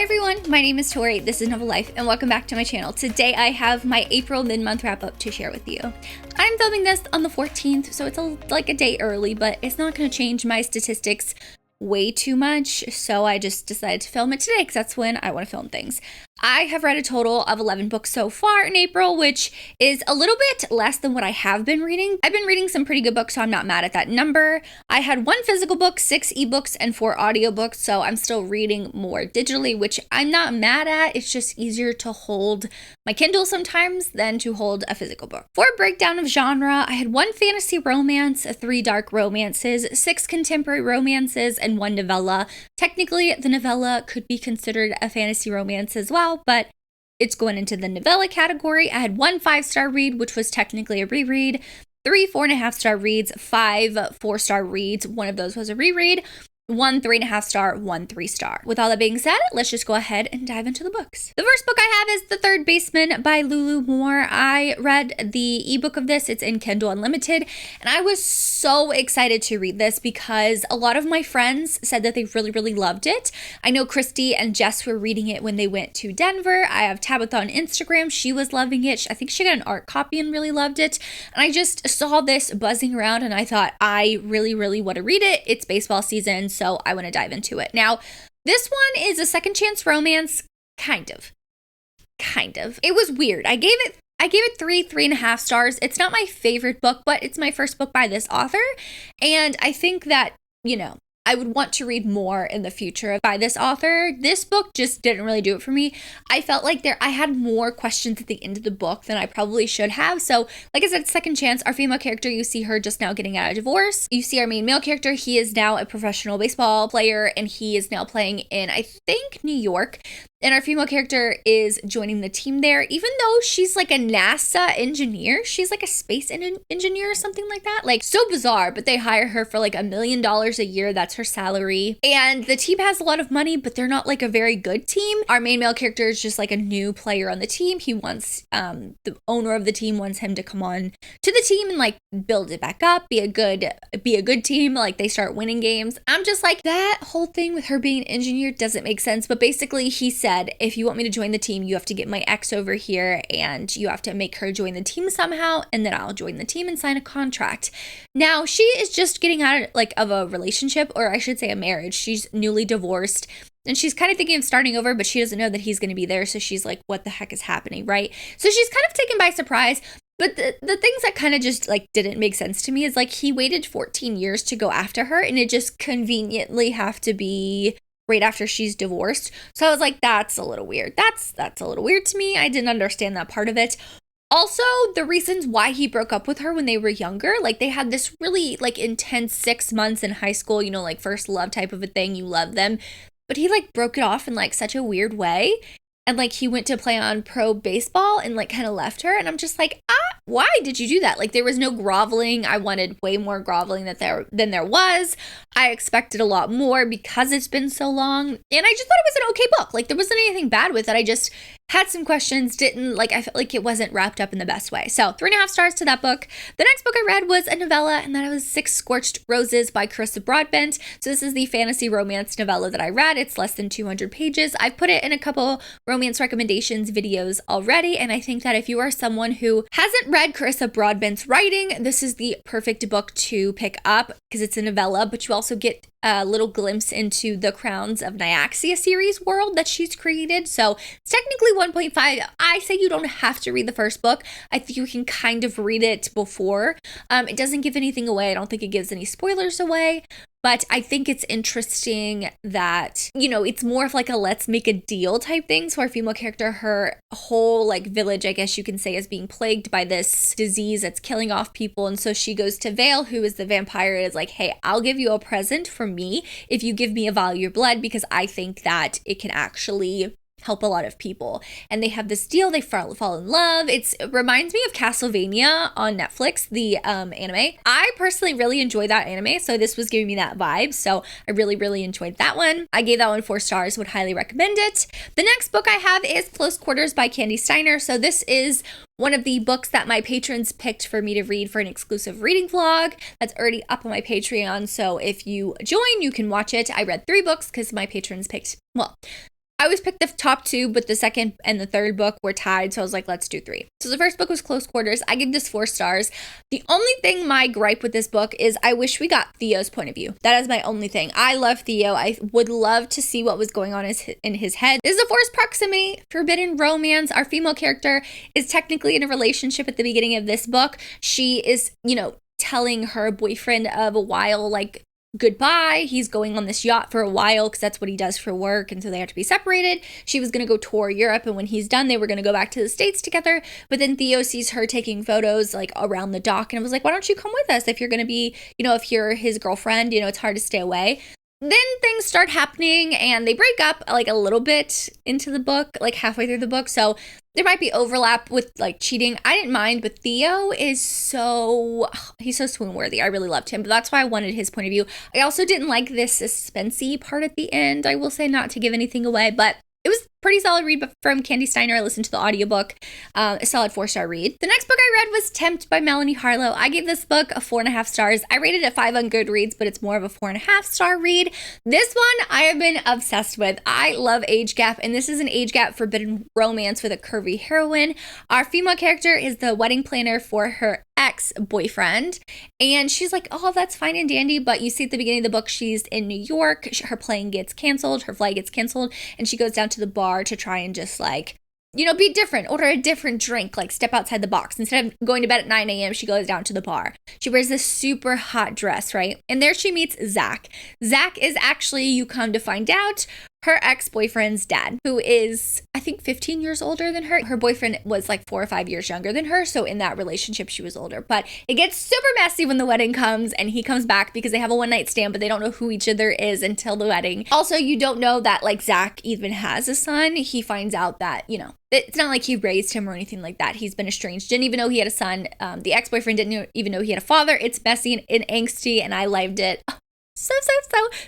Hi everyone, my name is Tori, this is Novel Life, and welcome back to my channel. Today I have my April mid-month wrap-up to share with you. I'm filming this on the 14th, so it's like a day early, but it's not going to change my statistics way too much, so I just decided to film it today because that's when I want to film things. I have read a total of 11 books so far in April, which is a little bit less than what I have been reading. I've been reading some pretty good books, so I'm not mad at that number. I had 1 physical book, 6 ebooks, and 4 audiobooks, so I'm still reading more digitally, which I'm not mad at. It's just easier to hold my Kindle sometimes than to hold a physical book. For a breakdown of genre, I had 1 fantasy romance, 3 dark romances, 6 contemporary romances, and 1 novella. Technically, the novella could be considered a fantasy romance as well, but it's going into the novella category. I had 1 5-star read, which was technically a reread, 3 4.5-star reads, 5 4-star reads. 1 of those was a reread, 1 3.5-star, 1 3-star. With all that being said, let's just go ahead and dive into the books. The first book I have is The Third Baseman by Lulu Moore. I read the ebook of this. It's in Kindle Unlimited, and I was so excited to read this because a lot of my friends said that they really loved it. I know Christy and Jess were reading it when they went to Denver. I have Tabitha on Instagram. She was loving it. I think she got an art copy and really loved it. And I just saw this buzzing around and I thought, I really want to read it. It's baseball season, so I want to dive into it. Now, this one is a second chance romance, kind of. It was weird. I gave it 3.5 stars. It's not my favorite book, but it's my first book by this author. And I think that, I would want to read more in the future by this author. This book just didn't really do it for me. I felt like I had more questions at the end of the book than I probably should have. So, like I said, second chance, our female character, you see her just now getting out of divorce. You see our main male character, he is now a professional baseball player and he is now playing in, I think, New York. And our female character is joining the team there, even though she's like a NASA engineer. She's like a space engineer or something like that. Like, so bizarre, but they hire her for like $1 million a year. That's her salary. And the team has a lot of money, but they're not like a very good team. Our main male character is just like a new player on the team. He wants, the owner of the team wants him to come on to the team and like build it back up, be a good team. Like, they start winning games. I'm just like, that whole thing with her being an engineer doesn't make sense. But basically he said, if you want me to join the team, you have to get my ex over here and you have to make her join the team somehow, and then I'll join the team and sign a contract. Now, she is just getting out of a relationship, or I should say a marriage. She's newly divorced and she's kind of thinking of starting over, but she doesn't know that he's going to be there. So she's like, what the heck is happening, right? So she's kind of taken by surprise. But the things that kind of just like didn't make sense to me is like he waited 14 years to go after her, and it just conveniently have to be right after she's divorced. So I was like, that's a little weird. That's a little weird to me. I didn't understand that part of it. Also, the reasons why he broke up with her when they were younger, like they had this really like intense 6 months in high school, like first love type of a thing. You love them. But he like broke it off in like such a weird way. And like he went to play on pro baseball and like kind of left her. And I'm just like, why did you do that? Like, there was no groveling. I wanted way more groveling than there was. I expected a lot more because it's been so long. And I just thought it was an okay book. Like, there wasn't anything bad with it. I just had some questions, I felt like it wasn't wrapped up in the best way. So 3.5 stars to that book. The next book I read was a novella, and that was 6 Scorched Roses by Carissa Broadbent. So this is the fantasy romance novella that I read. It's less than 200 pages. I've put it in a couple romance recommendations videos already, and I think that if you are someone who hasn't read Carissa Broadbent's writing, this is the perfect book to pick up because it's a novella, but you also get a little glimpse into the Crowns of Nyaxia series world that she's created. So it's technically 1.5. I say you don't have to read the first book. I think you can kind of read it before. It doesn't give anything away. I don't think it gives any spoilers away. But I think it's interesting that, it's more of like a let's make a deal type thing. So our female character, her whole like village, I guess you can say, is being plagued by this disease that's killing off people. And so she goes to Vale, who is the vampire, and is like, hey, I'll give you a present from me if you give me a vial of your blood, because I think that it can actually help a lot of people. And they have this deal, they fall in love. It reminds me of Castlevania on Netflix, the anime. I personally really enjoy that anime, so this was giving me that vibe. So I really enjoyed that one. I gave that one 4 stars, would highly recommend it. The next book I have is Close Quarters by Candy Steiner. So this is one of the books that my patrons picked for me to read for an exclusive reading vlog that's already up on my Patreon. So if you join, you can watch it. I read 3 books because my patrons picked, well, I always picked the top two, but the second and the third book were tied, so I was like, let's do three. So the first book was Close Quarters. I give this 4 stars. The only thing my gripe with this book is I wish we got Theo's point of view. That is my only thing. I love Theo. I would love to see what was going on in his head. This is a forced proximity, forbidden romance. Our female character is technically in a relationship at the beginning of this book. She is, telling her boyfriend of a while, like, goodbye. He's going on this yacht for a while because that's what he does for work, and so they have to be separated. She was going to go tour Europe, and when he's done, they were going to go back to the States together. But then Theo sees her taking photos like around the dock, and was like, why don't you come with us if you're going to be, if you're his girlfriend, it's hard to stay away. Then things start happening and they break up like a little bit into the book, like halfway through the book. So there might be overlap with like cheating. I didn't mind, but Theo is he's so swoon worthy. I really loved him, but that's why I wanted his point of view. I also didn't like this suspensey part at the end. I will say, not to give anything away, but it was pretty solid read from Candy Steiner. I listened to the audiobook, a solid 4-star read. The next book I read was Tempt by Melanie Harlow. I gave this book a 4.5 stars. I rated it 5 on Goodreads, but it's more of a 4.5 star read. This one I have been obsessed with. I love age gap, and this is an age gap forbidden romance with a curvy heroine. Our female character is the wedding planner for her ex-boyfriend, and she's like, oh, that's fine and dandy, but you see at the beginning of the book, she's in New York, her plane gets canceled, her flight gets canceled, and she goes down to the bar to try and just like, be different, order a different drink, like step outside the box. Instead of going to bed at 9 a.m., she goes down to the bar. She wears this super hot dress, right? And there she meets Zach. Zach is actually, you come to find out, her ex-boyfriend's dad, who is, I think, 15 years older than her. Her boyfriend was like 4 or 5 years younger than her. So in that relationship, she was older. But it gets super messy when the wedding comes and he comes back because they have a one-night stand, but they don't know who each other is until the wedding. Also, you don't know that like Zach even has a son. He finds out that, it's not like he raised him or anything like that. He's been estranged. Didn't even know he had a son. The ex-boyfriend didn't even know he had a father. It's messy and angsty, and I loved it.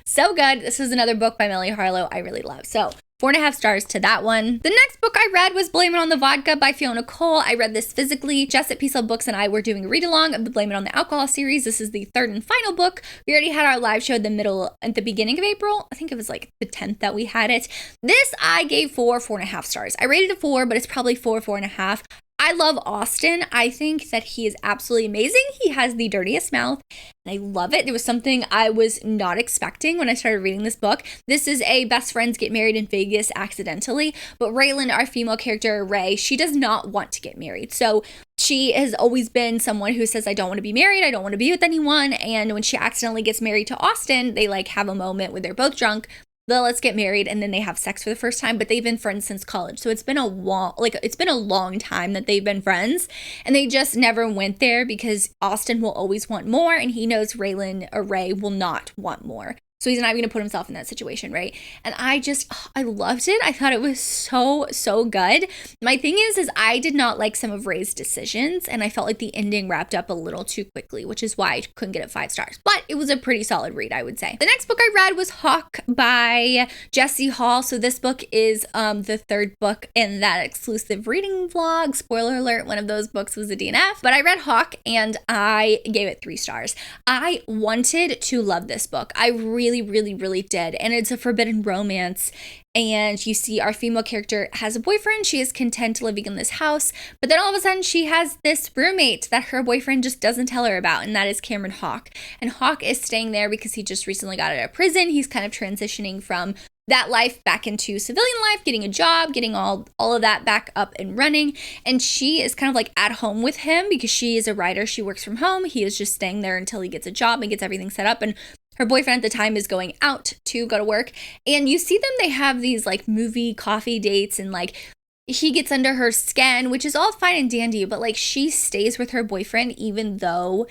So good. This is another book by Melanie Harlow I really love. So 4.5 stars to that one. The next book I read was Blame It On The Vodka by Fiona Cole. I read this physically. Jess at Peace Love Books and I were doing a read along of the Blame It On The Alcohol series. This is the third and final book. We already had our live show at the beginning of April. I think it was like the 10th that we had it. This I gave 4.5 stars. I rated it 4, but it's probably 4.5. I love Austin. I think that he is absolutely amazing. He has the dirtiest mouth, and I love it. There was something I was not expecting when I started reading this book. This is a best friends get married in Vegas accidentally, but Raylan, our female character, Ray, she does not want to get married. So she has always been someone who says, I don't want to be married. I don't want to be with anyone. And when she accidentally gets married to Austin, they like have a moment where they're both drunk. Let's get married, and then they have sex for the first time, but they've been friends since college. So it's been a long time that they've been friends, and they just never went there because Austin will always want more, and he knows Raylan or Ray will not want more. So he's not even going to put himself in that situation, right? And I loved it. I thought it was so good. My thing is I did not like some of Ray's decisions, and I felt like the ending wrapped up a little too quickly, which is why I couldn't get it 5 stars. But it was a pretty solid read, I would say. The next book I read was Hawk by Jessie Hall. So this book is the third book in that exclusive reading vlog. Spoiler alert, one of those books was a DNF. But I read Hawk, and I gave it 3 stars. I wanted to love this book. I really did. And it's a forbidden romance. And you see our female character has a boyfriend. She is content living in this house. But then all of a sudden she has this roommate that her boyfriend just doesn't tell her about. And that is Cameron Hawk. And Hawk is staying there because he just recently got out of prison. He's kind of transitioning from that life back into civilian life, getting a job, getting all of that back up and running. And she is kind of like at home with him because she is a writer. She works from home. He is just staying there until he gets a job and gets everything set up. And her boyfriend at the time is going out to go to work. And you see them, they have these like movie coffee dates, and like he gets under her skin, which is all fine and dandy, but like she stays with her boyfriend even though,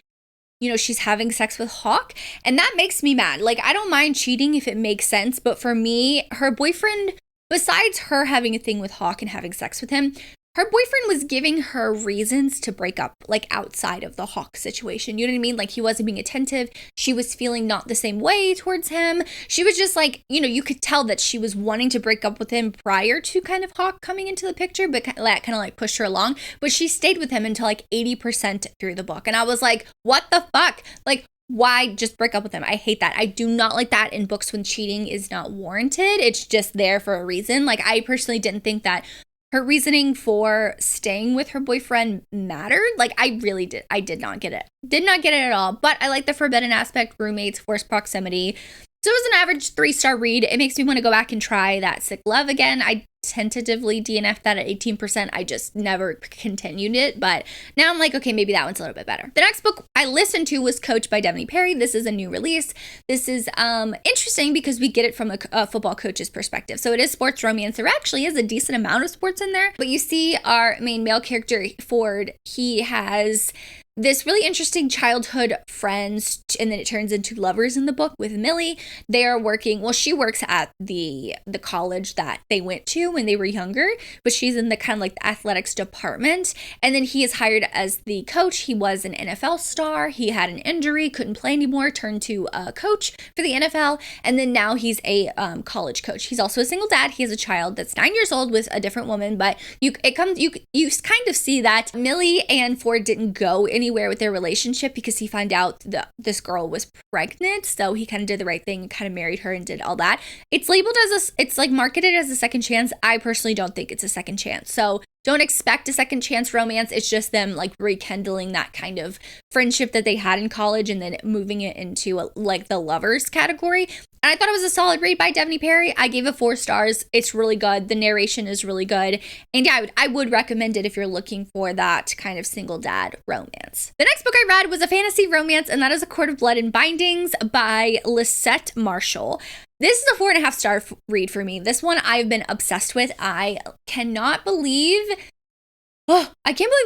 she's having sex with Hawk. And that makes me mad. Like, I don't mind cheating if it makes sense, but for me, her boyfriend, besides her having a thing with Hawk and having sex with him, her boyfriend was giving her reasons to break up, like outside of the Hawk situation. You know what I mean? Like, he wasn't being attentive. She was feeling not the same way towards him. She was just like, you could tell that she was wanting to break up with him prior to kind of Hawk coming into the picture, but that kind of like pushed her along. But she stayed with him until like 80% through the book. And I was like, what the fuck? Like, why just break up with him? I hate that. I do not like that in books when cheating is not warranted. It's just there for a reason. Like, I personally didn't think that her reasoning for staying with her boyfriend mattered. Like, I did not get it. Did not get it at all. But I like the forbidden aspect, roommates, forced proximity. So it was an average 3-star read. It makes me want to go back and try That Sick Love again. I tentatively DNF'd that at 18%. I just never continued it. But now I'm like, okay, maybe that one's a little bit better. The next book I listened to was Coach by Devney Perry. This is a new release. This is interesting because we get it from a football coach's perspective. So it is sports romance. There actually is a decent amount of sports in there. But you see our main male character, Ford, he has this really interesting childhood friends, and then it turns into lovers in the book with Millie. They are working, well, she works at the college that they went to when they were younger, but she's in the kind of like the athletics department. And then he is hired as the coach. He was an NFL star. He had an injury, couldn't play anymore, turned to a coach for the NFL. And then now he's a college coach. He's also a single dad. He has a child that's 9 years old with a different woman, but you kind of see that Millie and Ford didn't go anywhere with their relationship because he found out that this girl was pregnant. So he kind of did the right thing and kind of married her and did all that. It's labeled as it's like marketed as a second chance. I personally don't think it's a second chance. So don't expect a second chance romance. It's just them like rekindling that kind of friendship that they had in college and then moving it into like the lovers category. And I thought it was a solid read by Devney Perry. I gave it 4 stars. It's really good. The narration is really good. And yeah, I would recommend it if you're looking for that kind of single dad romance. The next book I read was a fantasy romance, and that is A Court of Blood and Bindings by Lisette Marshall. This is a 4.5 star read for me. This one I've been obsessed with. I cannot believe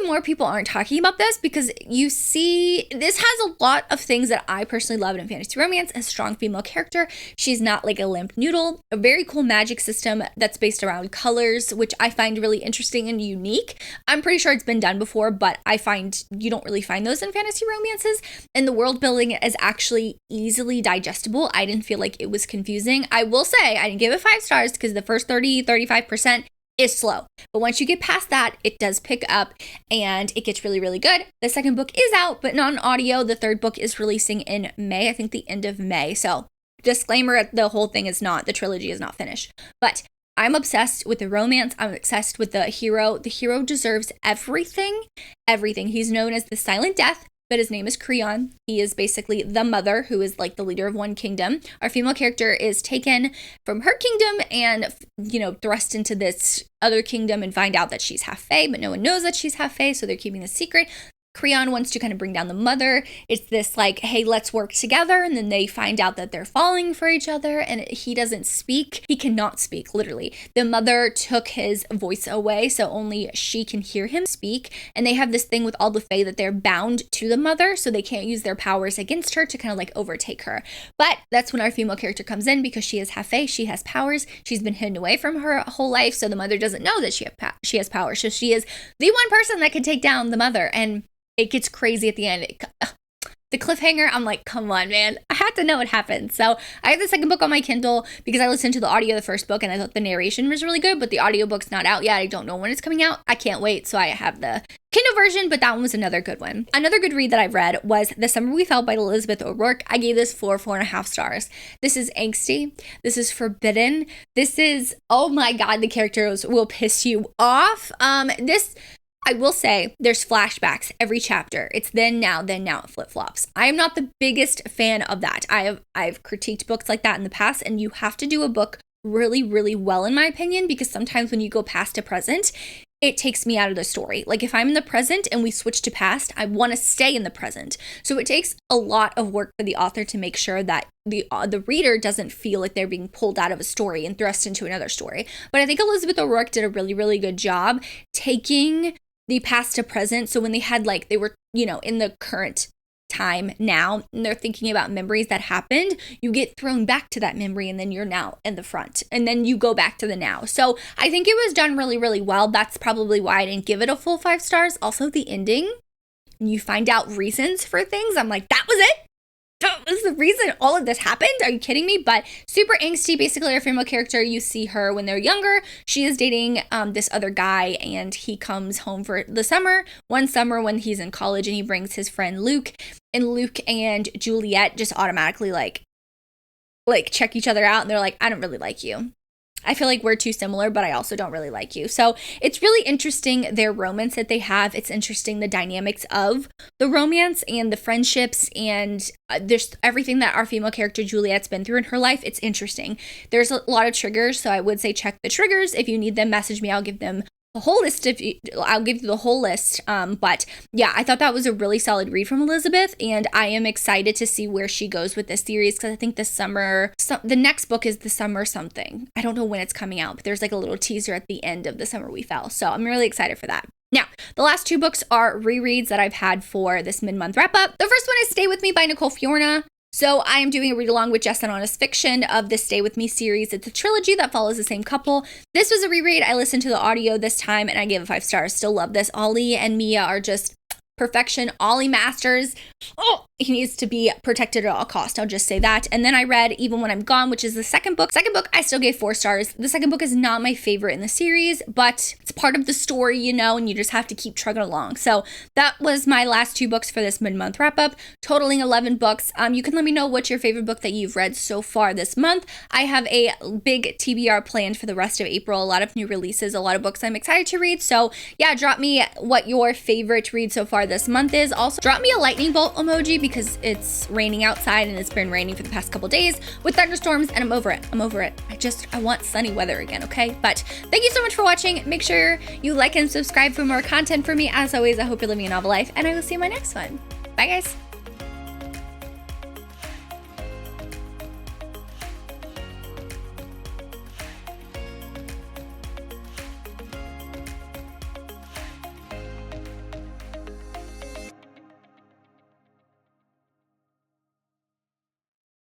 more people aren't talking about this, because you see, this has a lot of things that I personally love in fantasy romance. A strong female character. She's not like a limp noodle. A very cool magic system that's based around colors, which I find really interesting and unique. I'm pretty sure it's been done before, but I find you don't really find those in fantasy romances. And the world building is actually easily digestible. I didn't feel like it was confusing. I will say I didn't give it 5 stars because the first 35% is slow. But once you get past that, it does pick up and it gets really, really good. The second book is out, but not on audio. The third book is releasing in May, I think the end of May. So disclaimer, the whole thing is not, the trilogy is not finished. But I'm obsessed with the romance. I'm obsessed with the hero. The hero deserves everything. Everything. He's known as the Silent Death, but his name is Creon. He is basically the mother who is like the leader of one kingdom. Our female character is taken from her kingdom and, thrust into this other kingdom and find out that she's half fae, but no one knows that she's half fae, so they're keeping this secret. Creon wants to kind of bring down the mother. It's this like, hey, let's work together. And then they find out that they're falling for each other, and he doesn't speak. He cannot speak, literally. The mother took his voice away, so only she can hear him speak. And they have this thing with all the fae that they're bound to the mother, so they can't use their powers against her to kind of like overtake her. But that's when our female character comes in, because she is half fae. She has powers. She's been hidden away from her whole life, so the mother doesn't know that she has powers. So she is the one person that can take down the mother. And it gets crazy at the end. The cliffhanger, I'm like, come on, man. I had to know what happened. So I have the second book on my Kindle because I listened to the audio of the first book and I thought the narration was really good, but the audiobook's not out yet. I don't know when it's coming out. I can't wait. So I have the Kindle version, but that one was another good one. Another good read that I've read was The Summer We Fell by Elizabeth O'Rourke. I gave this 4.5 stars. This is angsty. This is forbidden. This is, oh my God, the characters will piss you off. I will say there's flashbacks every chapter. It's then now, it flip-flops. I am not the biggest fan of that. I've critiqued books like that in the past, and you have to do a book really, really well, in my opinion, because sometimes when you go past to present, it takes me out of the story. Like if I'm in the present and we switch to past, I want to stay in the present. So it takes a lot of work for the author to make sure that the reader doesn't feel like they're being pulled out of a story and thrust into another story. But I think Elizabeth O'Rourke did a really, really good job taking the past to present. So when they were, in the current time now, and they're thinking about memories that happened, you get thrown back to that memory, and then you're now in the front, and then you go back to the now. So I think it was done really, really well. That's probably why I didn't give it a full 5 stars. Also, the ending, and you find out reasons for things. I'm like, that was it? That was the reason all of this happened? Are you kidding me? But super angsty. Basically, our female character, you see her when they're younger. She is dating this other guy, and he comes home for the summer. One summer when he's in college, and he brings his friend Luke. and Luke and Juliet just automatically like check each other out, and they're like, I don't really like you. I feel like we're too similar, but I also don't really like you. So it's really interesting, their romance that they have. It's interesting, the dynamics of the romance and the friendships, and there's everything that our female character Juliet's been through in her life. It's interesting. There's a lot of triggers, so I would say check the triggers. If you need them, message me. I'll give them a whole list. I'll give you the whole list. But yeah, I thought that was a really solid read from Elizabeth, and I am excited to see where she goes with this series, because I think this summer, the next book is the summer something. I don't know when it's coming out, but there's like a little teaser at the end of The Summer We Fell. So I'm really excited for that. Now, the last 2 books are rereads that I've had for this mid-month wrap-up. The first one is Stay With Me by Nicole Fiorna. So I am doing a read-along with Jess and Honest Fiction of the Stay With Me series. It's a trilogy that follows the same couple. This was a reread. I listened to the audio this time, and I gave it 5 stars. Still love this. Ollie and Mia are just perfection. Ollie Masters, he needs to be protected at all costs. I'll just say that. And then I read Even When I'm Gone, which is the second book. Second book, I still gave 4 stars. The second book is not my favorite in the series, but it's part of the story, you know, and you just have to keep trugging along. So that was my last 2 books for this mid-month wrap-up, totaling 11 books. You can let me know what's your favorite book that you've read so far this month. I have a big TBR planned for the rest of April. A lot of new releases, a lot of books I'm excited to read. So yeah, drop me what your favorite read so far this month is. Also, drop me a lightning bolt emoji, because it's raining outside and it's been raining for the past couple days with thunderstorms, and I'm over it. I want sunny weather again, okay? But thank you so much for watching. Make sure you like and subscribe for more content for me. As always, I hope you're living a novel life, and I will see you in my next one. Bye, guys.